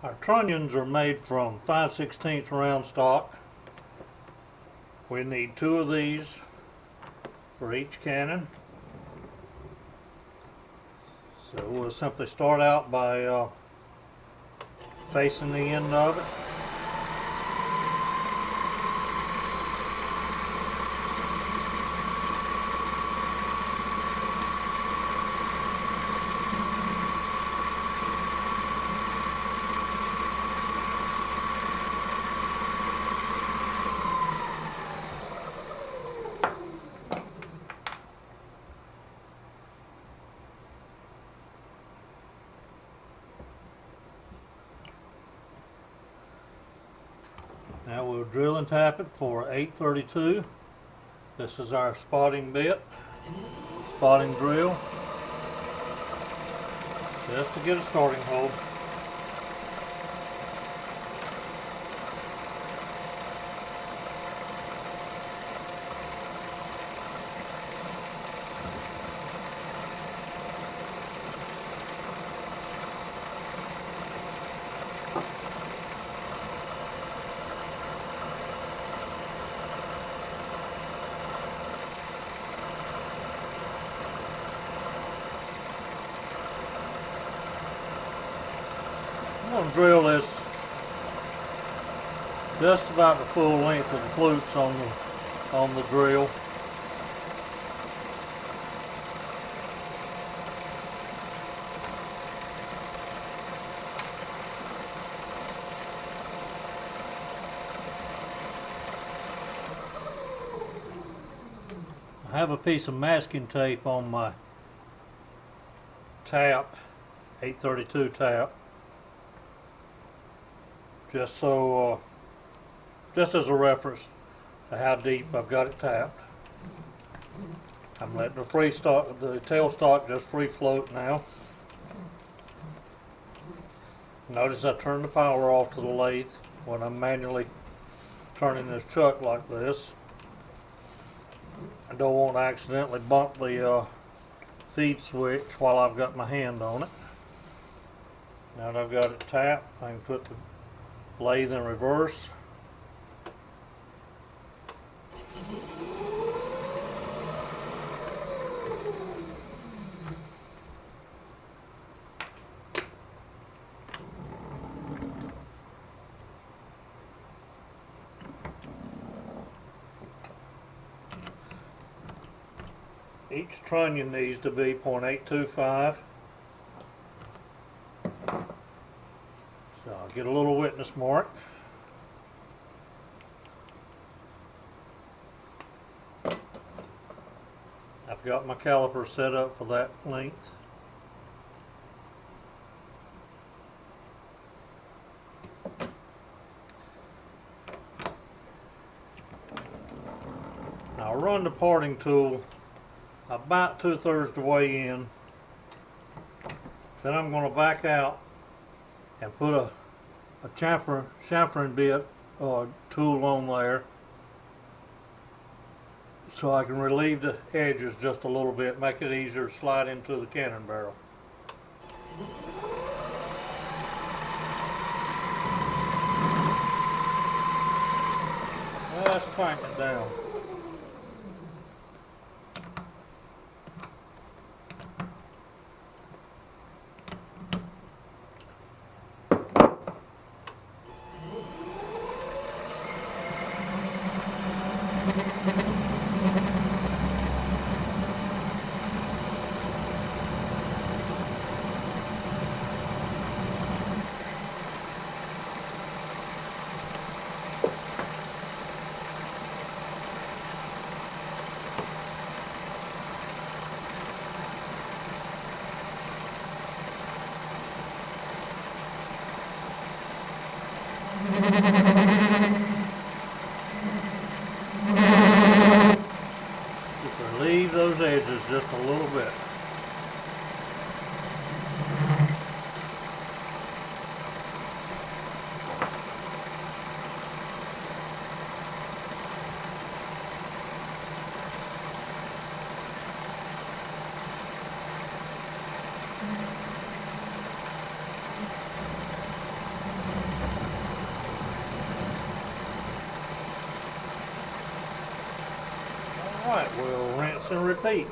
Our trunnions are made from 5/16 round stock. We need 2 of these for each cannon. So we'll simply start out by facing the end of it. Now we'll drill and tap it for 832. This is our spotting bit, spotting drill, just to get a starting hold. I'm going to drill this just about the full length of the flutes on the drill. I have a piece of masking tape on my tap, 832 tap. Just so, just as a reference to how deep I've got it tapped. I'm letting the tailstock just free float now. Notice I turn the power off to the lathe when I'm manually turning this chuck like this. I don't want to accidentally bump the feed switch while I've got my hand on it. Now that I've got it tapped, I can put the lathe in reverse. Each trunnion needs to be 0.825. So I'll get a little witness mark. I've got my caliper set up for that length. Now I'll run the parting tool about 2/3 the way in. Then I'm going to back out and put a chamfering bit tool on there so I can relieve the edges just a little bit, make it easier to slide into the cannon barrel. Let's tighten it down. Just relieve those edges just a little bit. Alright, we'll rinse and repeat.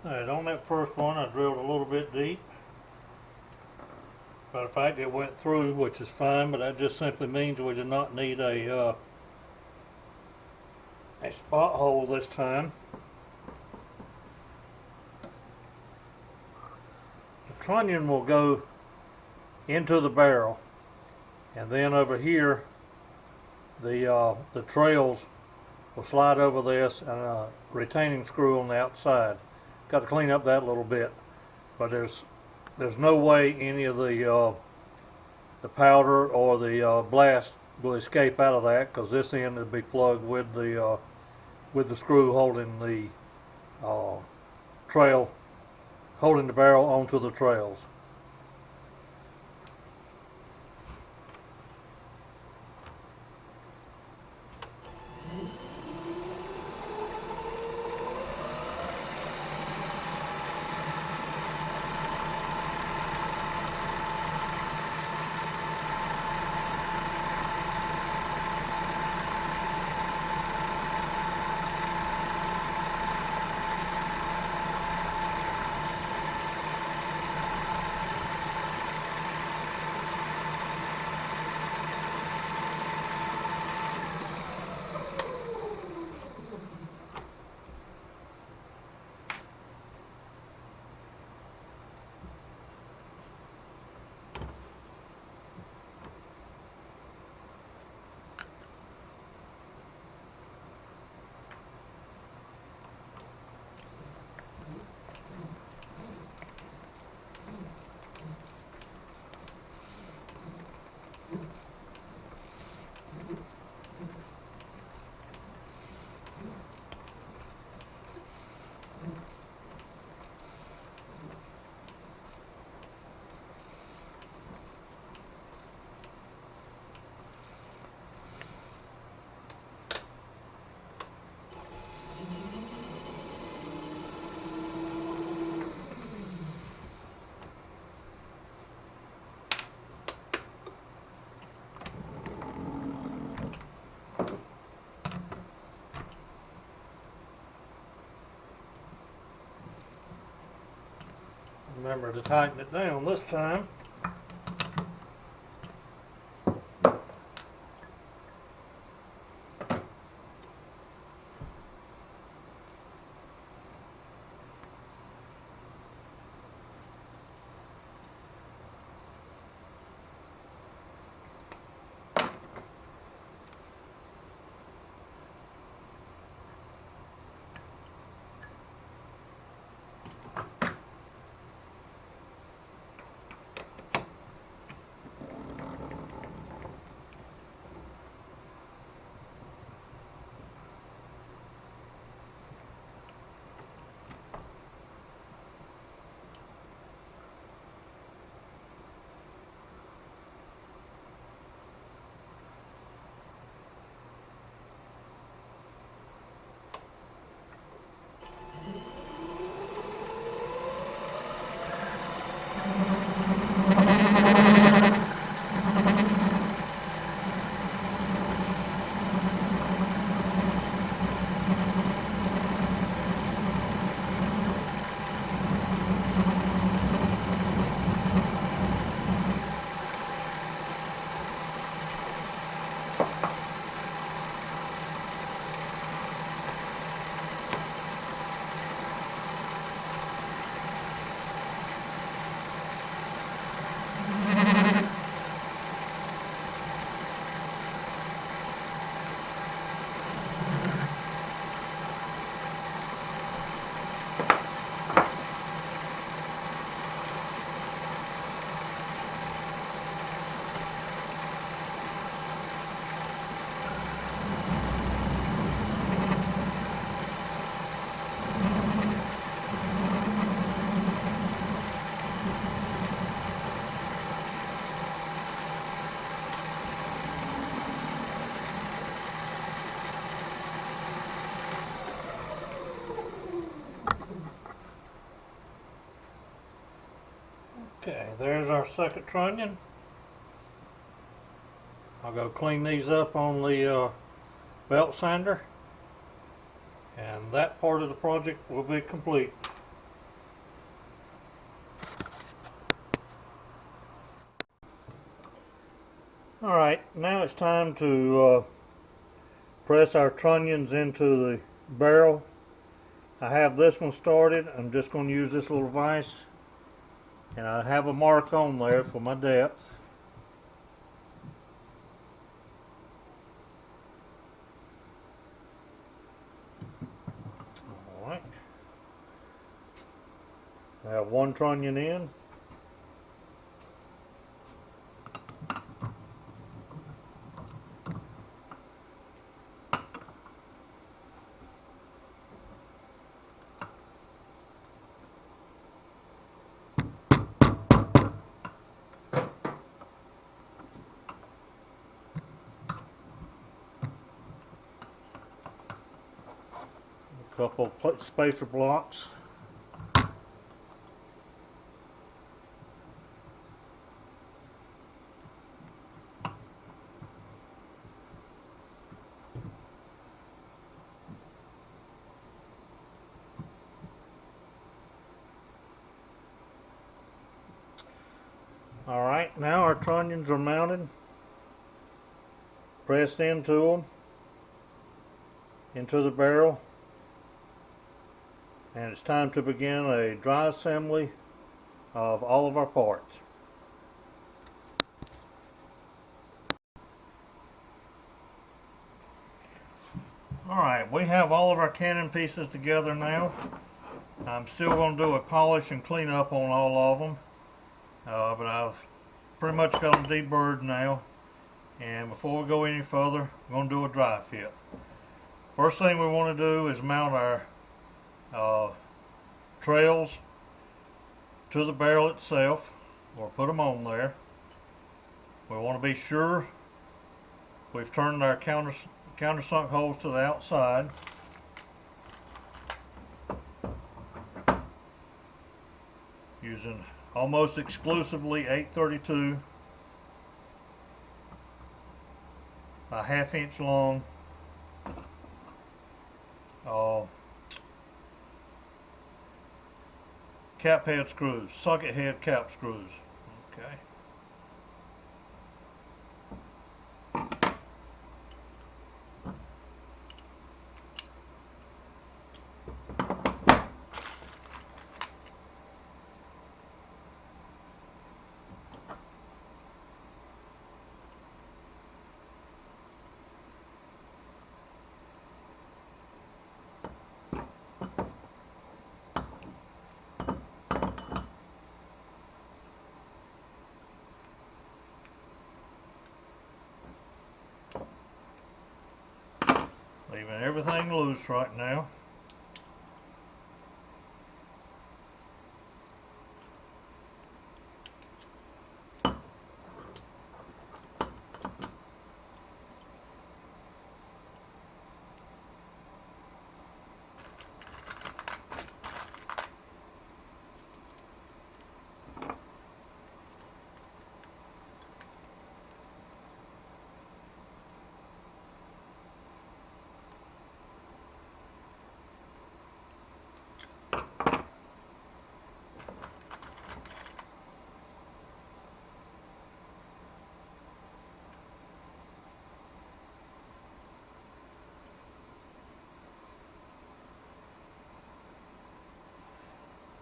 Alright, on that first one I drilled a little bit deep. Matter of fact, it went through, which is fine, but that just simply means we do not need a spot hole this time. The trunnion will go into the barrel, and then over here the trails will slide over this and a retaining screw on the outside. Got to clean up that a little bit, but there's no way any of the powder or the blast will escape out of that, because this end will be plugged with the screw holding the trail, holding the barrel onto the trails. Remember to tighten it down this time. Okay, there's our second trunnion. I'll go clean these up on the belt sander, and that part of the project will be complete. Alright, now it's time to press our trunnions into the barrel. I have this one started. I'm just going to use this little vise, and I have a mark on there for my depth. Alright, I have one trunnion in. Couple spacer blocks. Alright, now our trunnions are mounted, pressed into the barrel, and it's time to begin a dry assembly of all of our parts. Alright, we have all of our cannon pieces together now. I'm still going to do a polish and clean up on all of them, but I've pretty much got them deburred now. And before we go any further, I'm going to do a dry fit. First thing we want to do is mount our trails to the barrel itself, or put them on there. We want to be sure we've turned our countersunk holes to the outside. Using almost exclusively 832 a ½ inch long cap head screws, socket head cap screws. Okay. Leaving everything loose right now.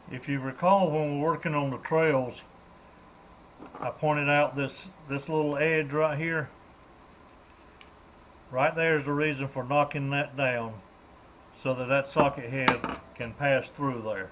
If you recall, when we're working on the trails, I pointed out this little edge right here. Right there is the reason for knocking that down, so that socket head can pass through there.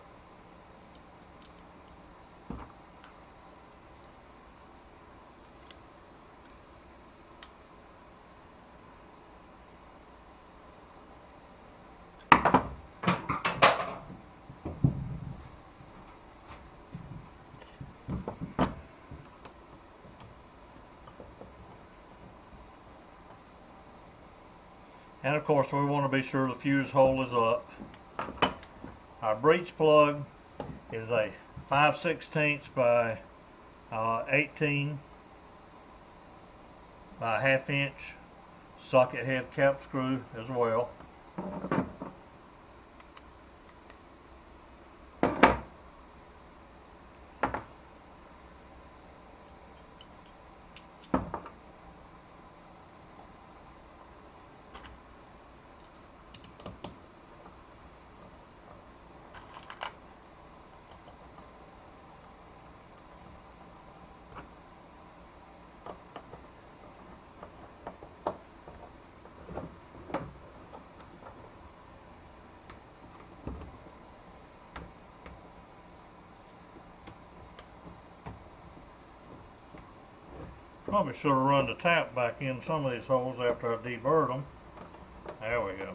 And of course, we want to be sure the fuse hole is up. Our breech plug is a 5/16 by 18 by 1/2 inch socket head cap screw as well. Probably should have run the tap back in some of these holes after I deburred them. There we go.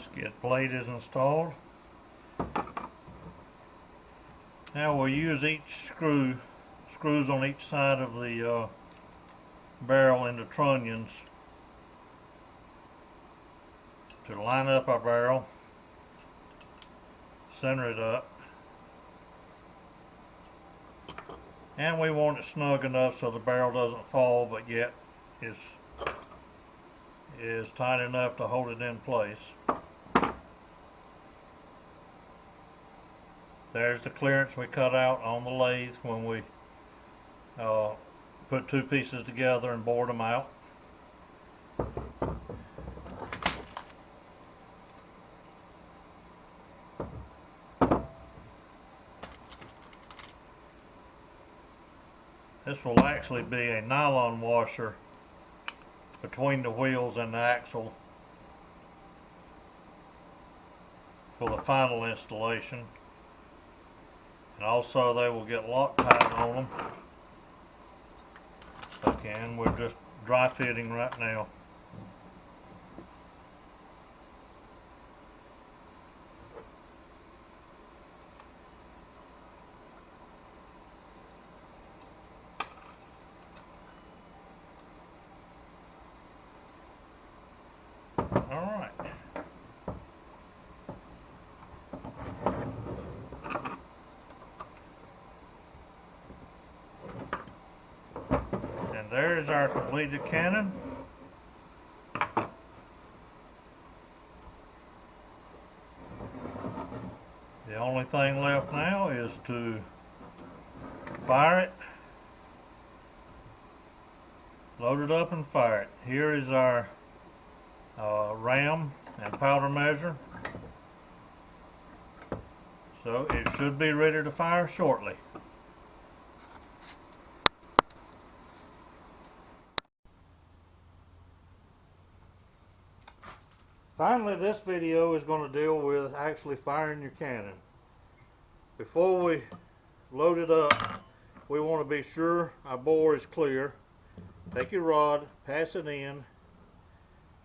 Skid plate is installed. Now we'll use each screws on each side of the barrel in the trunnions to line up our barrel, center it up, and we want it snug enough so the barrel doesn't fall but yet is tight enough to hold it in place. There's the clearance we cut out on the lathe when we put two pieces together and bored them out. This will actually be a nylon washer between the wheels and the axle for the final installation. And also they will get Loctite on them. Again, we're just dry fitting right now. Alright. And there's our completed cannon. The only thing left now is to fire it, load it up and fire it. Here is our ram and powder measure. So it should be ready to fire shortly. Finally, this video is going to deal with actually firing your cannon. Before we load it up, we want to be sure our bore is clear. Take your rod, pass it in,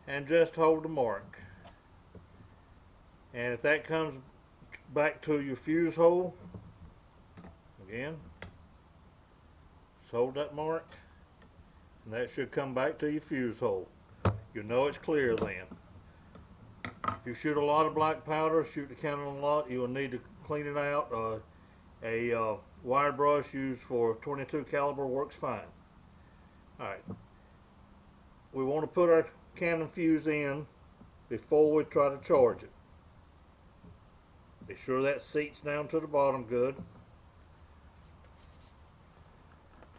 and just hold the mark. And if that comes back to your fuse hole, again, just hold that mark, and that should come back to your fuse hole. You know it's clear then. If you shoot a lot of black powder, shoot the cannon a lot, you will need to clean it out. A wire brush used for 22 caliber works fine. Alright, we want to put our cannon fuse in before we try to charge it. Be sure that seats down to the bottom good.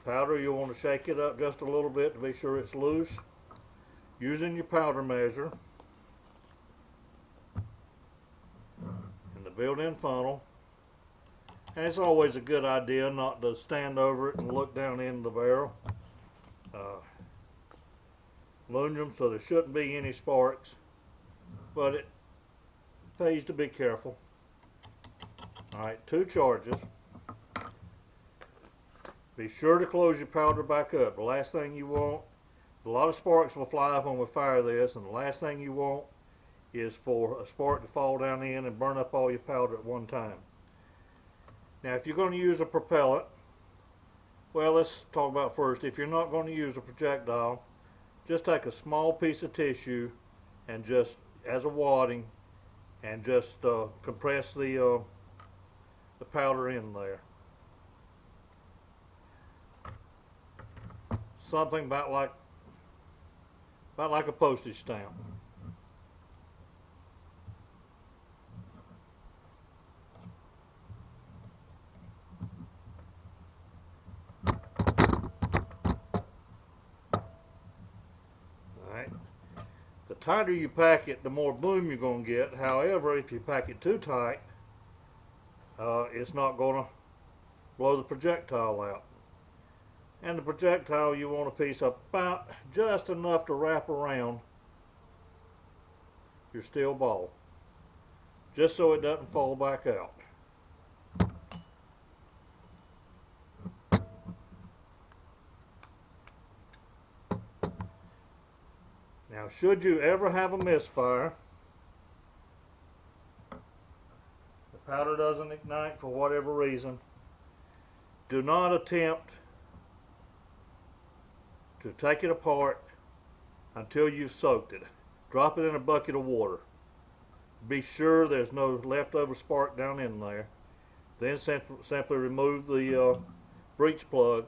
Powder, you'll want to shake it up just a little bit to be sure it's loose. Using your powder measure and the built-in funnel. And it's always a good idea not to stand over it and look down in the barrel. Aluminum, so there shouldn't be any sparks, but it pays to be careful. Alright, 2 charges. Be sure to close your powder back up. The last thing you want, a lot of sparks will fly up when we fire this, and the last thing you want is for a spark to fall down in and burn up all your powder at one time. Now if you're going to use a propellant, well, let's talk about first, if you're not going to use a projectile, just take a small piece of tissue and just, as a wadding, and just compress the powder in there. Something about like a postage stamp. Alright. The tighter you pack it, the more boom you're going to get. However, if you pack it too tight, it's not going to blow the projectile out. And the projectile, you want a piece about just enough to wrap around your steel ball, just so it doesn't fall back out. Now, should you ever have a misfire, the powder doesn't ignite for whatever reason, do not attempt to take it apart until you've soaked it. Drop it in a bucket of water. Be sure there's no leftover spark down in there. Then simply remove the breech plug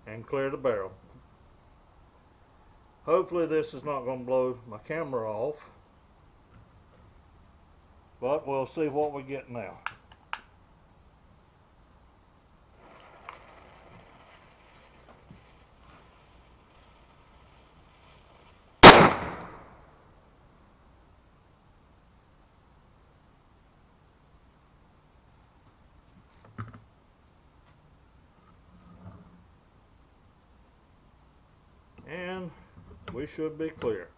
and clear the barrel. Hopefully this is not going to blow my camera off, but we'll see what we get now. And we should be clear.